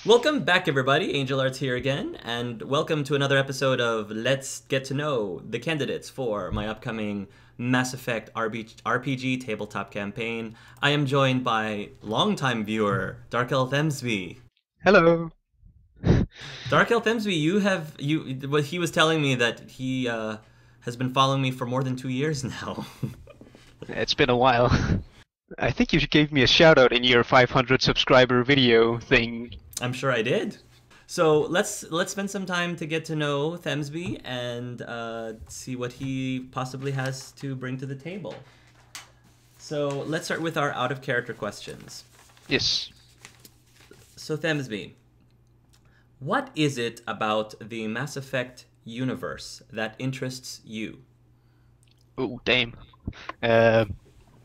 Welcome back, everybody. Angel Arts here again, and welcome to another episode of Let's Get to Know the candidates for my upcoming Mass Effect RPG tabletop campaign. I am joined by longtime viewer DarkLThemsby. Hello. DarkLThemsby, he was telling me that he has been following me for more than 2 years now. It's been a while. I think you gave me a shout out in your 500 subscriber video thing. I'm sure I did. So let's spend some time to get to know Themsby and see what he possibly has to bring to the table. So let's start with our out of character questions. Yes. So Themsby, what is it about the Mass Effect universe that interests you? Oh, damn.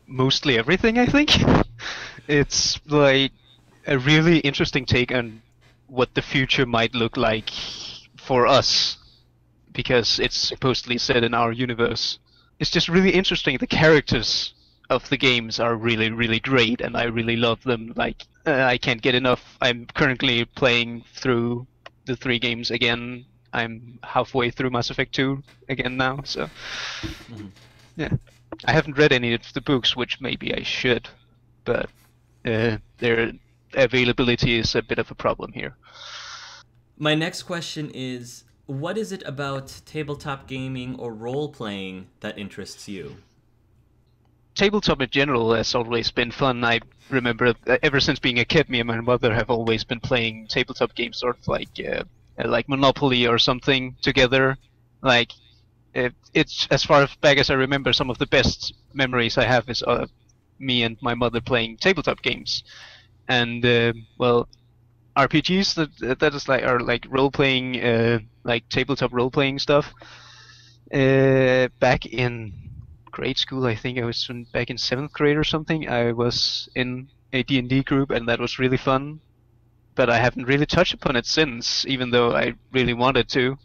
Mostly everything, I think. It's like a really interesting take on what the future might look like for us, because it's supposedly set in our universe. It's just really interesting. The characters of the games are really, really great, and I really love them. I can't get enough. I'm currently playing through the three games again. I'm halfway through Mass Effect 2 again now, so yeah. I haven't read any of the books, which maybe I should, but their availability is a bit of a problem here. My next question is, what is it about tabletop gaming or role-playing that interests you? Tabletop in general has always been fun. I remember ever since being a kid, me and my mother have always been playing tabletop games, sort of like Monopoly or something together. Like it's as far back as I remember, some of the best memories I have is me and my mother playing tabletop games, and well, RPGs that is like are like role playing, like tabletop role playing stuff. Back in grade school, I think I was back in seventh grade or something. I was in a D&D group, and that was really fun. But I haven't really touched upon it since, even though I really wanted to.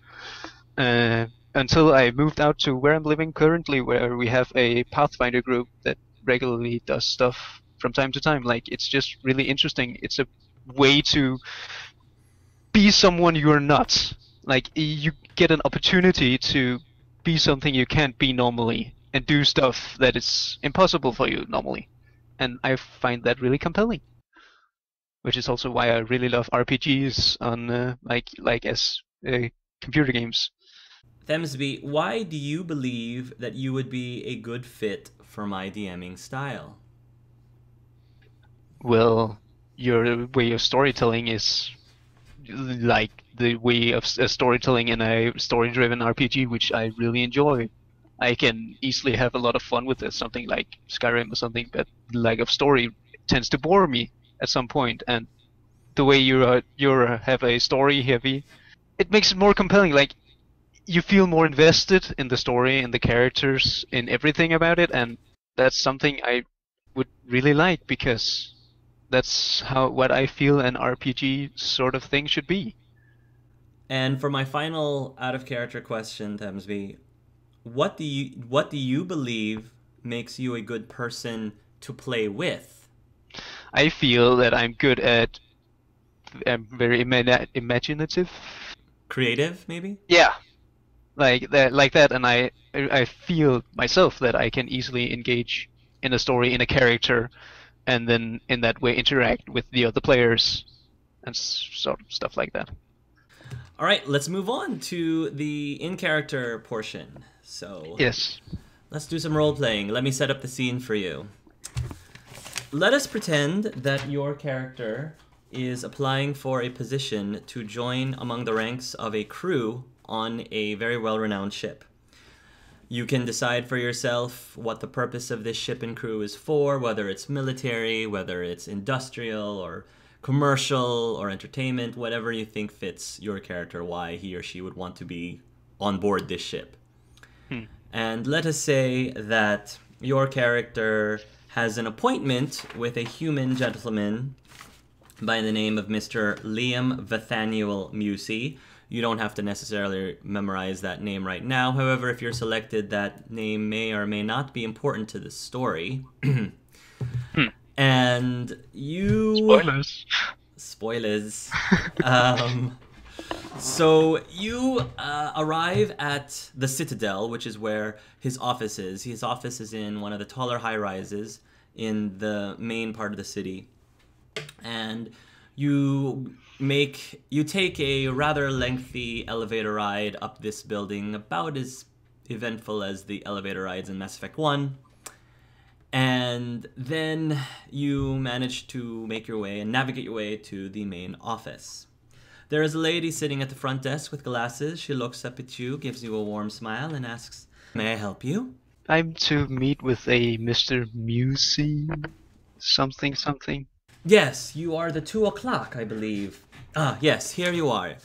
Until I moved out to where I'm living currently, where we have a Pathfinder group that regularly does stuff from time to time. Like, it's just really interesting. It's a way to be someone you're not. Like, you get an opportunity to be something you can't be normally and do stuff that is impossible for you normally. And I find that really compelling. Which is also why I really love RPGs on as computer games. Themsby, why do you believe that you would be a good fit for my DMing style? Well, your way of storytelling is like the way of storytelling in a story-driven RPG, which I really enjoy. I can easily have a lot of fun with it, something like Skyrim or something, but lack of story tends to bore me at some point, and the way you have a story heavy, it makes it more compelling. Like, you feel more invested in the story and the characters, in everything about it, and that's something I would really like, because that's what I feel an RPG sort of thing should be. And for my final out of character question, Themsby, what do you believe makes you a good person to play with? I feel that I'm very imaginative. Creative, maybe? Yeah, like that, and I feel myself that I can easily engage in a story, in a character, and then in that way interact with the other players and sort of stuff like that. All right, let's move on to the in-character portion. So Yes. let's do some role-playing. Let me set up the scene for you. Let us pretend that your character is applying for a position to join among the ranks of a crew on a very well-renowned ship. You can decide for yourself what the purpose of this ship and crew is for, whether it's military, whether it's industrial or commercial or entertainment, whatever you think fits your character, why he or she would want to be on board this ship. And let us say that your character has an appointment with a human gentleman by the name of Mr. Liam Vathaniel Musey. You don't have to necessarily memorize that name right now. However, if you're selected, that name may or may not be important to the story. And you... Spoilers. Spoilers. um, so you arrive at the Citadel, which is where his office is. His office is in one of the taller high-rises in the main part of the city. And you take a rather lengthy elevator ride up this building, about as eventful as the elevator rides in Mass Effect 1. And then you manage to make your way and navigate your way to the main office. There is a lady sitting at the front desk with glasses. She looks up at you, gives you a warm smile, and asks, "May I help you?" I'm to meet with a Mr. Musey something something. Yes, you are the 2 o'clock, I believe. Ah, yes, here you are.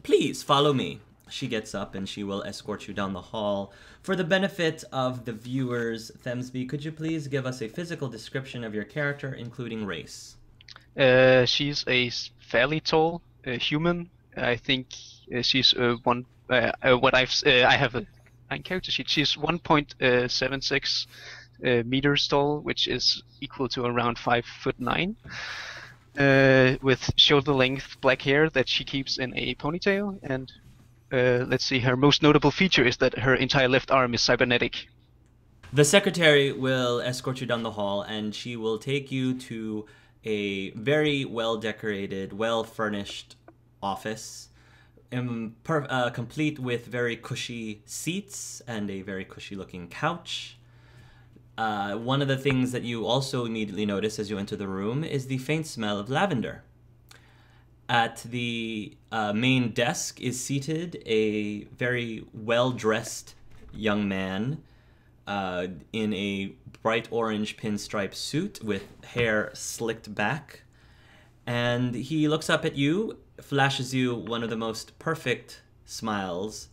Please follow me. She gets up and she will escort you down the hall. For the benefit of the viewers, Themsby, could you please give us a physical description of your character, including race? She's a fairly tall human. I think she's one. What I have a character sheet. She's 1.76 meters tall, which is equal to around 5'9". With shoulder length black hair that she keeps in a ponytail, and let's see, her most notable feature is that her entire left arm is cybernetic. The secretary will escort you down the hall, and she will take you to a very well-decorated, well-furnished office, complete with very cushy seats and a very cushy-looking couch. One of the things that you also immediately notice as you enter the room is the faint smell of lavender. At the main desk is seated a very well-dressed young man in a bright orange pinstripe suit with hair slicked back. And he looks up at you, flashes you one of the most perfect smiles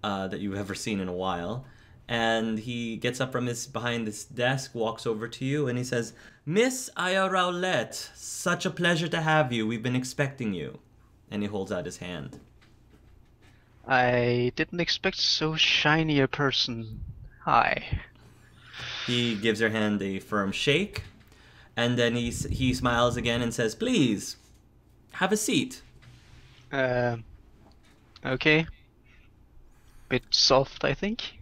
that you've ever seen in a while. And he gets up from behind this desk, walks over to you, and he says, "Miss Aya Rowlett, such a pleasure to have you. We've been expecting you." And he holds out his hand. I didn't expect so shiny a person. Hi. He gives your hand a firm shake, and then he smiles again and says, "Please, have a seat." Okay. Bit soft, I think.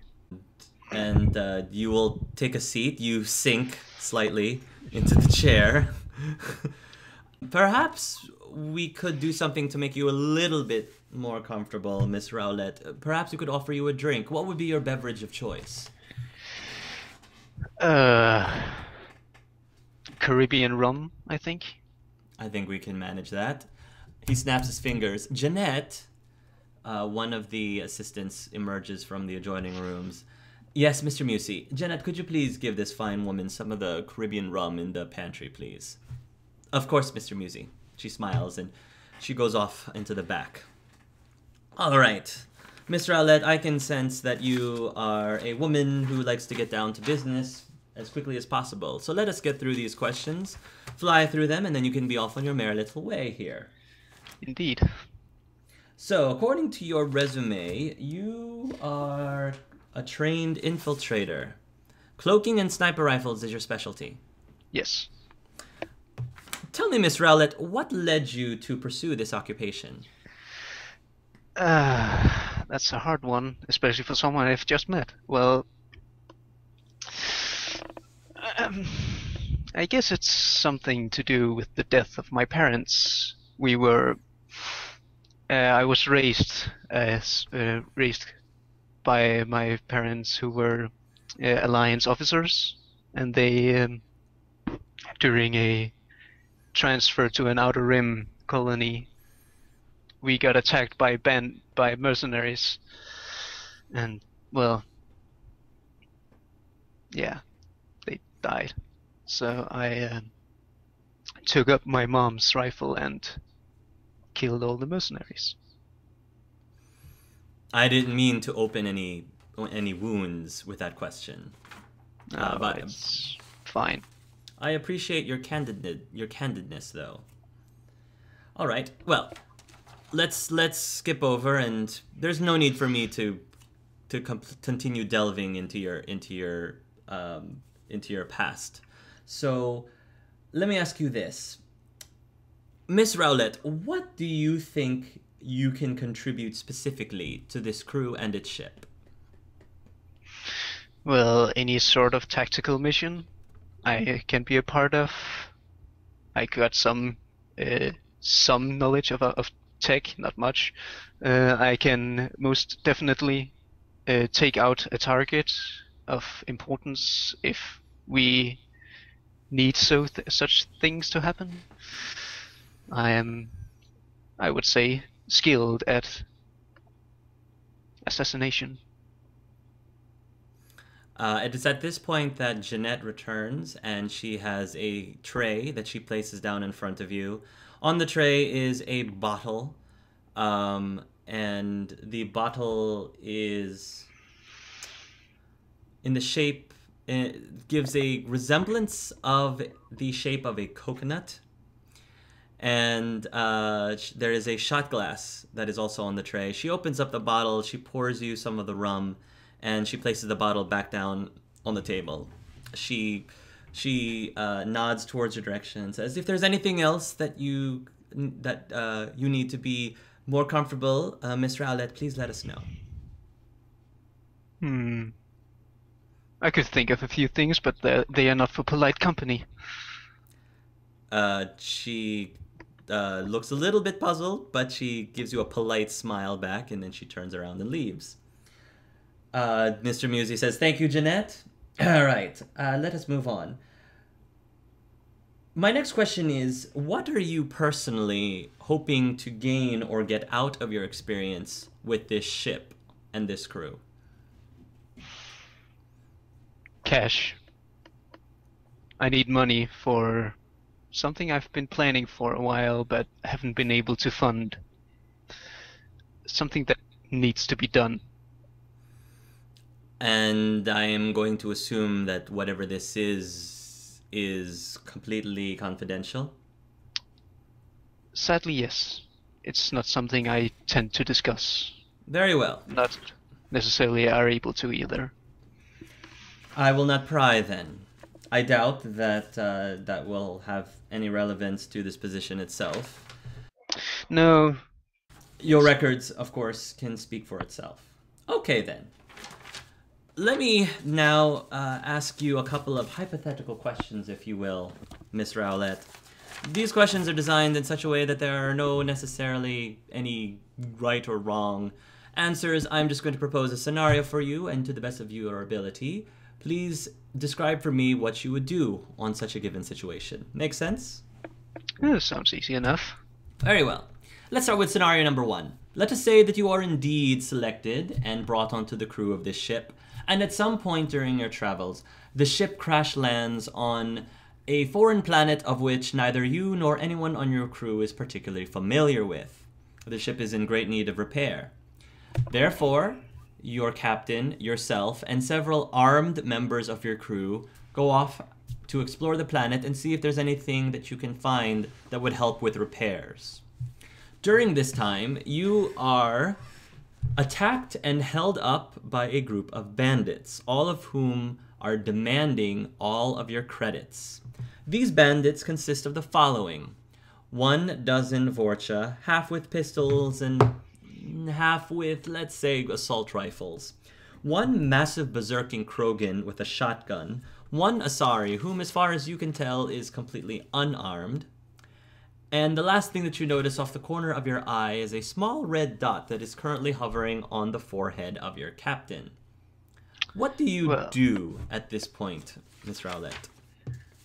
And you will take a seat. You sink slightly into the chair. Perhaps we could do something to make you a little bit more comfortable, Miss Rowlett. Perhaps we could offer you a drink. What would be your beverage of choice? Caribbean rum, I think. I think we can manage that. He snaps his fingers. Jeanette, one of the assistants, emerges from the adjoining rooms. "Yes, Mr. Musey. Jeanette, could you please give this fine woman some of the Caribbean rum in the pantry, please?" "Of course, Mr. Musey." She smiles and she goes off into the back. "All right. Miss Rowlett, I can sense that you are a woman who likes to get down to business as quickly as possible. So let us get through these questions, fly through them, and then you can be off on your merry little way here." Indeed. So, according to your resume, you are a trained infiltrator. Cloaking and sniper rifles is your specialty. Yes. Tell me, Miss Rowlett, what led you to pursue this occupation? That's a hard one, especially for someone I've just met. Well, I guess it's something to do with the death of my parents. I was raised by my parents, who were Alliance officers, and they, during a transfer to an Outer Rim colony, we got attacked by mercenaries, and well, yeah, they died. So I took up my mom's rifle and killed all the mercenaries. I didn't mean to open any wounds with that question. But It's fine. I appreciate your candidness, though. All right. Well, let's skip over, and there's no need for me to continue delving into your past. So, let me ask you this: Miss Rowlett, what do you think you can contribute specifically to this crew and its ship? Well, any sort of tactical mission I can be a part of. I got some knowledge of tech, not much. I can most definitely take out a target of importance if we need such things to happen. I am, I would say, skilled at assassination. It is at this point that Jeanette returns, and she has a tray that she places down in front of you. On the tray is a bottle, and the bottle is in the shape, it gives a resemblance of the shape of a coconut. And there is a shot glass that is also on the tray. She opens up the bottle, she pours you some of the rum, and she places the bottle back down on the table. She nods towards your direction and says, "If there's anything else that you need to be more comfortable, Miss Rowlett, please let us know." I could think of a few things, but they are not for polite company. She looks a little bit puzzled, but she gives you a polite smile back, and then she turns around and leaves. Mr. Musey says, "Thank you, Jeanette." All right, let us move on. My next question is, what are you personally hoping to gain or get out of your experience with this ship and this crew? Cash. I need money for something I've been planning for a while but haven't been able to fund. Something that needs to be done. And I am going to assume that whatever this is completely confidential? Sadly, yes. It's not something I tend to discuss. Very well. Not necessarily are able to either. I will not pry then. I doubt that that will have any relevance to this position itself. No. Your records, of course, can speak for itself. Okay then. Let me now ask you a couple of hypothetical questions, if you will, Miss Rowlett. These questions are designed in such a way that there are no necessarily any right or wrong answers. I'm just going to propose a scenario for you, and to the best of your ability, please describe for me what you would do on such a given situation. Make sense? Sounds easy enough. Very well. Let's start with scenario number 1. Let us say that you are indeed selected and brought onto the crew of this ship, and at some point during your travels, the ship crash lands on a foreign planet of which neither you nor anyone on your crew is particularly familiar with. The ship is in great need of repair. Therefore, your captain, yourself, and several armed members of your crew go off to explore the planet and see if there's anything that you can find that would help with repairs. During this time, you are attacked and held up by a group of bandits, all of whom are demanding all of your credits. These bandits consist of the following: 1 dozen Vorcha, half with pistols and half with, let's say, assault rifles. 1 massive berserking Krogan with a shotgun. 1 Asari, whom as far as you can tell is completely unarmed. And the last thing that you notice off the corner of your eye is a small red dot that is currently hovering on the forehead of your captain. What do you do at this point, Miss Rowlett?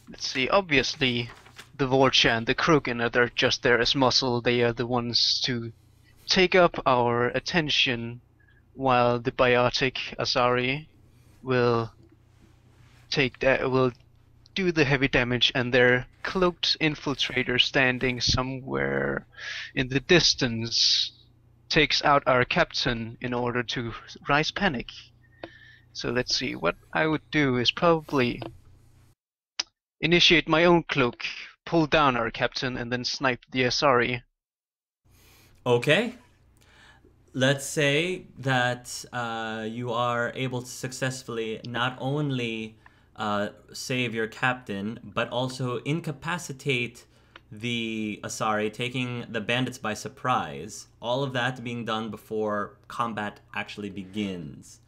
Let's see, obviously the Vorcha and the Krogan are just there as muscle. They are the ones to take up our attention, while the biotic Asari will do the heavy damage, and their cloaked infiltrator standing somewhere in the distance takes out our captain in order to rise panic. So let's see, what I would do is probably initiate my own cloak, pull down our captain, and then snipe the Asari. Okay. Let's say that you are able to successfully not only save your captain, but also incapacitate the Asari, taking the bandits by surprise, all of that being done before combat actually begins.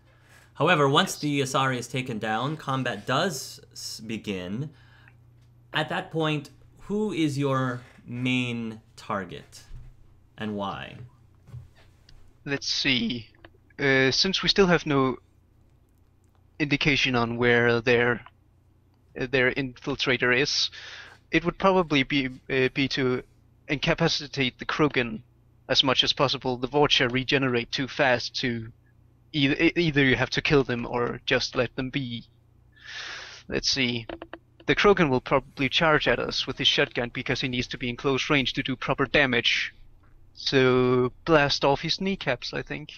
However, once the Asari is taken down, combat does begin. At that point, who is your main target and why? Let's see. Since we still have no indication on where their infiltrator is, it would probably be to incapacitate the Krogan as much as possible. The Vorcha regenerate too fast to either you have to kill them or just let them be. Let's see. The Krogan will probably charge at us with his shotgun because he needs to be in close range to do proper damage. So blast off his kneecaps, I think.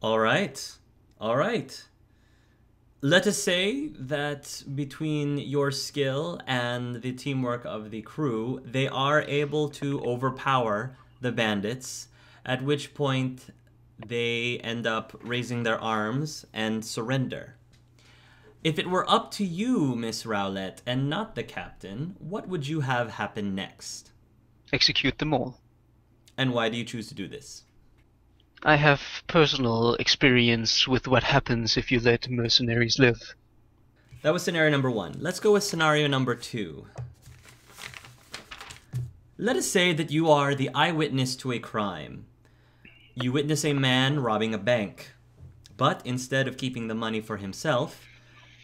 All right. All right. Let us say that between your skill and the teamwork of the crew, they are able to overpower the bandits, at which point they end up raising their arms and surrender. If it were up to you, Miss Rowlett, and not the captain, what would you have happen next? Execute them all. And why do you choose to do this? I have personal experience with what happens if you let mercenaries live. That was scenario number 1. Let's go with scenario number 2. Let us say that you are the eyewitness to a crime. You witness a man robbing a bank. But instead of keeping the money for himself,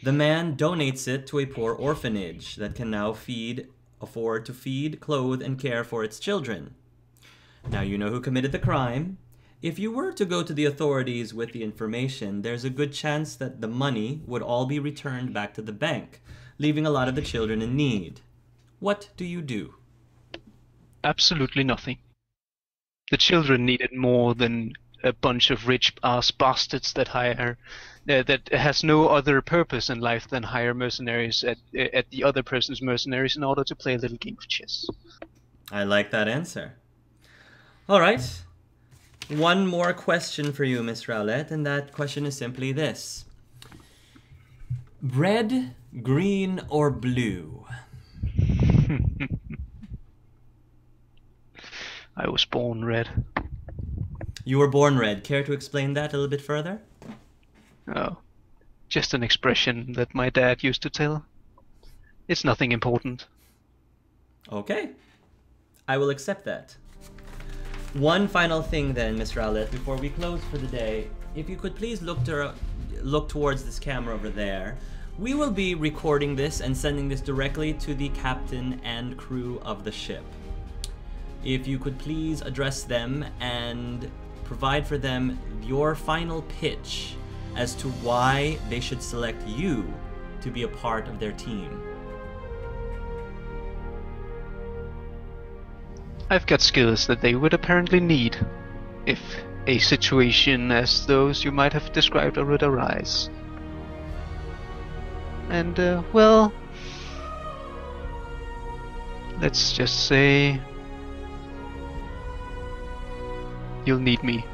the man donates it to a poor orphanage that can now afford to feed, clothe, and care for its children. Now you know who committed the crime. If you were to go to the authorities with the information, there's a good chance that the money would all be returned back to the bank, leaving a lot of the children in need. What do you do? Absolutely nothing. The children need it more than a bunch of rich-ass bastards that has no other purpose in life than hire mercenaries at the other person's mercenaries in order to play a little game of chess. I like that answer. All right. One more question for you, Miss Rowlett, and that question is simply this. Red, green, or blue? I was born red. You were born red. Care to explain that a little bit further? Oh, just an expression that my dad used to tell. It's nothing important. Okay. I will accept that. One final thing then, Miss Rowlett, before we close for the day. If you could please look towards this camera over there. We will be recording this and sending this directly to the captain and crew of the ship. If you could please address them and provide for them your final pitch as to why they should select you to be a part of their team. I've got skills that they would apparently need if a situation as those you might have described would arise. And, well, let's just say you'll need me.